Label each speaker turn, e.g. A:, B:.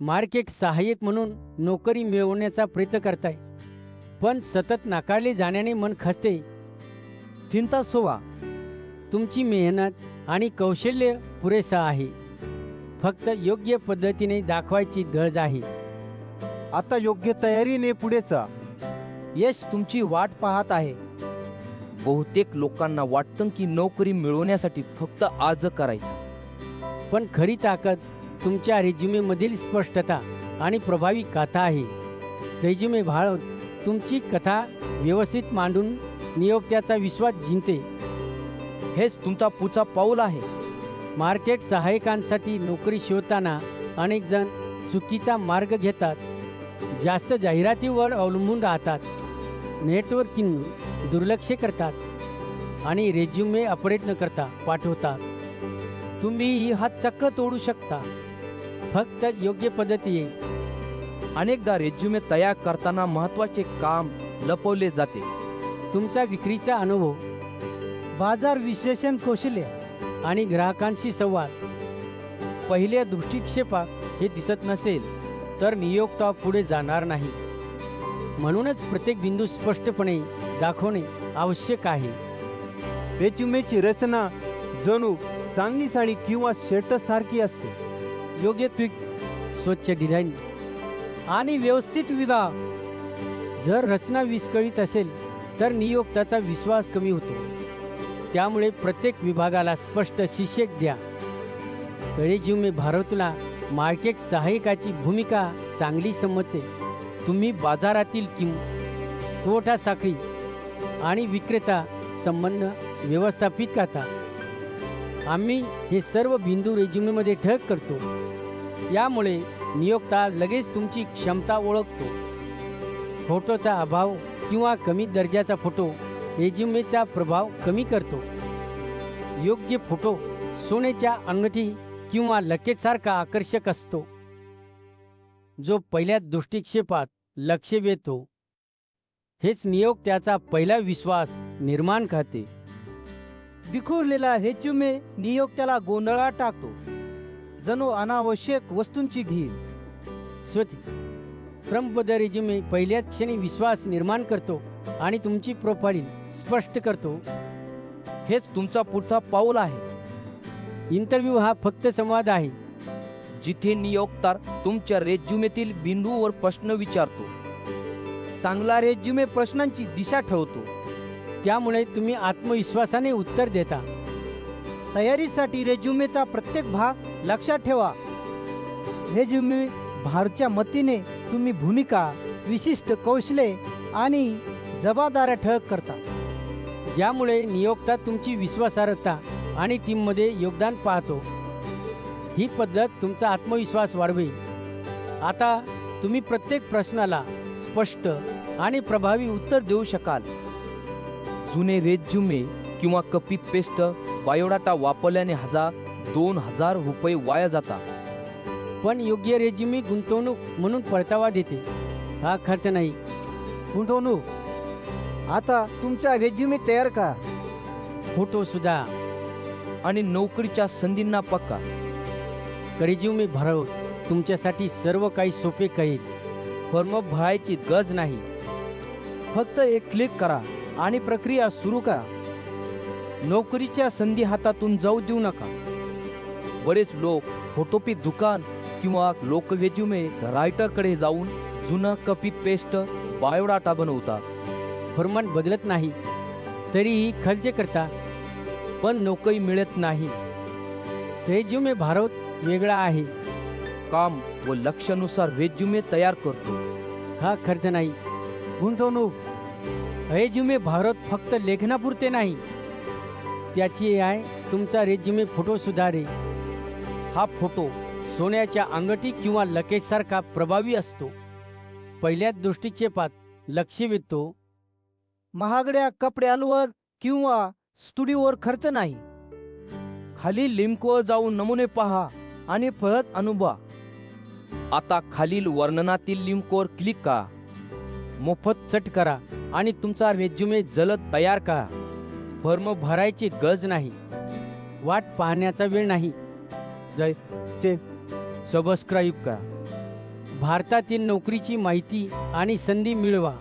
A: Market सहाय्यक म्हणून नोकरी मिळवण्याचा प्रयत्न करताय, पण सतत नाकारले जाण्याने मन खचते.
B: चिंता सोवा.
A: तुमची मेहनत आणि कौशल्य पुरेसं आहे. फक्त योग्य पद्धतीने दाखवायची गरज आहे.
C: आता योग्य तयारीने पुढे चा.
B: यश तुमची वाट पाहत आहे.
D: बहुतेक लोकांना वाटतं की नोकरी मिळवण्यासाठी फक्त अर्ज करायचा.
A: पण खरी ताकद तुमच्या रेज्युमे मधील स्पष्टता आणि प्रभावी कथा आहे. रेज्युमे भाळून तुमची कथा व्यवस्थित मांडून नियोक्त्याचा विश्वास जिंकते.
D: हेच तुमचा पुढचा पाऊल आहे.
A: मार्केट सहाय्यकांसाठी नोकरी शोधताना अनेक जण चुकीचा मार्ग घेतात. जास्त जाहिरातीवर अवलंबून राहतात, नेटवर्किंग दुर्लक्ष करतात आणि रेज्युमे अपडेट न करता पाठवतात. तुम्ही हा चक्र तोडू शकता, फक्त योग्य पद्धतीने.
D: अनेकदा रेज्युमे तयार करताना महत्त्वाचे काम लपवले जाते.
A: तुमचा विक्रीचा अनुभव,
B: बाजार विश्लेषण कौशल्य
A: आणि ग्राहकांशी संवाद पहिल्या दृष्टिक्षेपात हे दिसत नसेल तर नियोक्ता पुढे जाणार नाही. म्हणूनच प्रत्येक बिंदू स्पष्टपणे दाखवणे आवश्यक आहे.
C: रेज्युमेची रचना जणू चांगली साडी किंवा शर्ट सारखी असते.
A: योग्य ट्विक, स्वच्छ डिझाईन
B: आणि व्यवस्थित विभाग.
A: जर रचना विस्कळीत असेल तर नियोक्त्याचा विश्वास कमी होतो. त्यामुळे प्रत्येक विभागाला स्पष्ट शीर्षक द्या. रेज्युमे भारतला मार्केट सहाय्यकाची भूमिका चांगली समजते. तुम्ही बाजारातील पुरवठा साखळी आणि विक्रेता संबंध व्यवस्थापित करता. आम्ही हे सर्व बिंदू रेज्युमेमध्ये ठळक करतो. यामुळे नियोक्ता लगेच तुमची क्षमता ओळखतो. फोटोचा अभाव किंवा कमी दर्जाचा फोटो रेज्युमेचा प्रभाव कमी करतो. योग्य फोटो सोन्याच्या अंगठी किंवा लकेटसारखा आकर्षक असतो, जो पहिल्या दृष्टिक्षेपात लक्ष वेधतो. हेच नियोक्त्याचा पहिला विश्वास निर्माण करते.
B: विखुरलेला रेज्युमे नियोक्त्याला गोंधळात टाकतो, जणू अनावश्यक वस्तूंची घीर.
A: क्रमबद्ध रेज्युमे पहिल्याच क्षणी विश्वास निर्माण करतो आणि तुमची प्रोफाईल स्पष्ट करतो.
D: हेच तुमचा पुढचा पाऊल आहे.
A: इंटरव्ह्यू हा फक्त संवाद आहे,
D: जिथे नियोक्ता तुमच्या रेज्युमेतील बिंदूवर प्रश्न विचारतो.
B: चांगला रेज्युमे प्रश्नांची दिशा ठरवतो.
A: त्यामुळे तुम्ही आत्मविश्वासाने उत्तर देता.
B: तयारीसाठी रेज्युमेचा प्रत्येक भाग लक्षात ठेवा. रेज्युमे भारच्या मतीने तुम्ही भूमिका, विशिष्ट कौशल्ये आणि जबाबदाऱ्या ठळक करता.
A: ज्यामुळे नियोक्ता तुमची विश्वासार्हता आणि टीममध्ये योगदान पाहतो. ही पद्धत तुमचा आत्मविश्वास वाढवेल. आता तुम्ही प्रत्येक प्रश्नाला स्पष्ट आणि प्रभावी उत्तर देऊ शकाल.
D: जुने रेज्युमे किंवा कॉपी पेस्ट बायोडाटा वापरल्याने 1000-2000 रुपये वाया जातात.
A: पण योग्य रेज्युमे गुंतवणूक म्हणून परतावा देते. हा खर्च नाही.
B: गुंतवणूक. आता तुमचा रेज्युमे तयार करा.
A: फोटो सुद्धा
D: आणि नोकरीच्या संधींना पक्का.
A: रेज्युमे भरव तुमच्यासाठी सर्व काही सोपे करेल. फॉर्म भरायची गरज नाही.
B: फक्त एक क्लिक करा आणि प्रक्रिया सुरू करा.
A: नोकरीच्या संधी हातातून जाऊ देऊ नका.
D: बरेच लोक फोटोपी दुकान किंवा लोक रेज्युमे रायटरकडे जाऊन जुना कॉपी पेस्ट बायोडाटा बनवतात.
A: फॉर्मॅट बदलत नाही तरीही खर्च करता, पण नोकरी मिळत नाही. रेज्युमे भारत वेगळा आहे.
D: काम व लक्ष्यानुसार रेज्युमे तयार करतो.
A: हा खर्च नाही.
B: गुंतवणूक.
A: रेज्युमे भारत फक्त लेखनापुरते नाही, त्याची आहे तुमचा रेज्युमे फोटो सुधारे. हा फोटो सोन्याच्या अंगठी किंवा लकेटसारखा प्रभावी असतो. पहिल्या दृष्टिक्षेपात लक्ष वेधतो.
B: महागड्या कपड्यांवर किंवा स्टुडिओवर खर्च नाही.
D: खालील लिंकवर जाऊन नमुने पहा आणि परत अनुभवा. आता खालील वर्णनातील लिंकवर क्लिक करा.
A: मोफत चट करा आणि तुमचा रेज्युमे जलद तयार करा. फॉर्म भरायची गरज नाही. वाट पाहण्याचा वेळ नाही. सबस्क्राईब करा. भारतातील नोकरीची माहिती आणि संधी मिळवा.